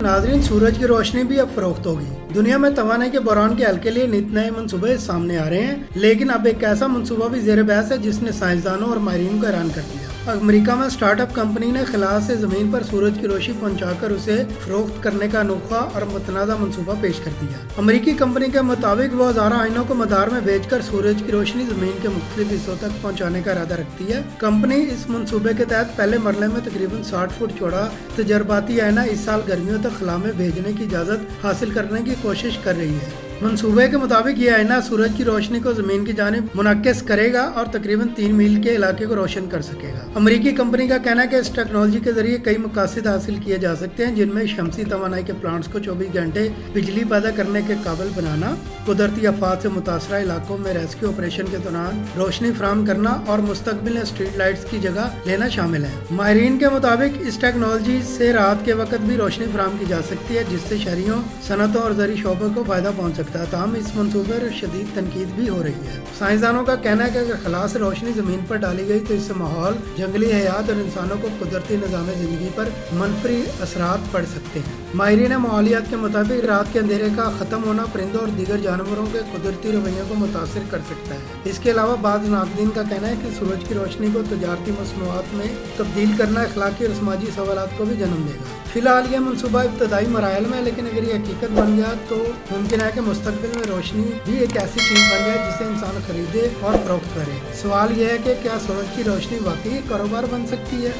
नाज़रीन, सूरज की रोशनी भी अब फरोख्त होगी। दुनिया में तवानाई के बहरान के हल के लिए नित नए मनसूबे सामने आ रहे हैं, लेकिन अब एक ऐसा मनसूबा भी ज़ेर बहस है जिसने साइंसदानों और माहिरीन को हैरान कर दिया। अमेरिका में स्टार्टअप कंपनी ने खला से ज़मीन पर सूरज की रोशनी पहुंचाकर उसे फरोख्त करने का अनोखा और मुतनाज़ा मनसूबा पेश कर दिया। अमेरिकी कंपनी के मुताबिक वो हज़ारों आइनों को मदार में भेजकर सूरज की रोशनी ज़मीन के मुख्तलिफ हिस्सों तक पहुँचाने का इरादा रखती है। कंपनी इस मनसूबे के तहत पहले मरले में तकरीबन 60 फुट चौड़ा तजर्बाती आईना इस साल गर्मियों तक खला में भेजने की इजाज़त हासिल करने की कोशिश कर रही है। मंसूबे के मुताबिक ये आईना सूरज की रोशनी को जमीन की जानिब मुनक्किस करेगा और तकरीबन 3 मील के इलाके को रोशन कर सकेगा। अमेरिकी कंपनी का कहना है कि इस टेक्नोलॉजी के जरिए कई मकासद हासिल किए जा सकते हैं, जिनमें शमसी तवानाई के प्लांट्स को 24 घंटे बिजली पैदा करने के काबिल बनाना, कुदरती आफात से मुतासरा इलाकों में रेस्क्यू ऑपरेशन के दौरान रोशनी फराहम करना और मुस्तकबिल में स्ट्रीट लाइट्स की जगह लेना शामिल है। माहिरीन के मुताबिक इस टेक्नोलॉजी से रात के वक्त भी रोशनी फराहम की जा सकती है, जिससे शहरियों, सनतों और ज़री शोबों को फायदा पहुँच सकता है। ताहम इस मंसूबे पर शदीद तनकीद भी हो रही है। साइंसदानों का कहना है कि अगर खला से रोशनी जमीन पर डाली गई तो इससे माहौल, जंगली हयात और इंसानों को कुदरती निज़ाम ज़िंदगी पर मनफी असरात पड़ सकते हैं। माहिरीन माहौलियात के मुताबिक रात के अंधेरे का ख़त्म होना परिंदों और दीगर जानवरों के कुदरती रवैयों को मुतासर कर सकता है। इसके अलावा बाद नाक़दीन का कहना है कि सूरज की रोशनी को तजारती मसनूआत में तब्दील करना अखलाकी और समाजी सवालात को भी जन्म देगा। फिलहाल यह मनसूबा इब्तदाई मराहल में है, लेकिन अगर ये हकीकत बन गया तो मुमकिन है कि मुस्तकबिल में रोशनी भी एक ऐसी चीज़ बन जाए जिसे इंसान खरीदे और फरोख्त करे। सवाल यह है कि क्या सूरज की रोशनी वाकई कारोबार बन सकती है?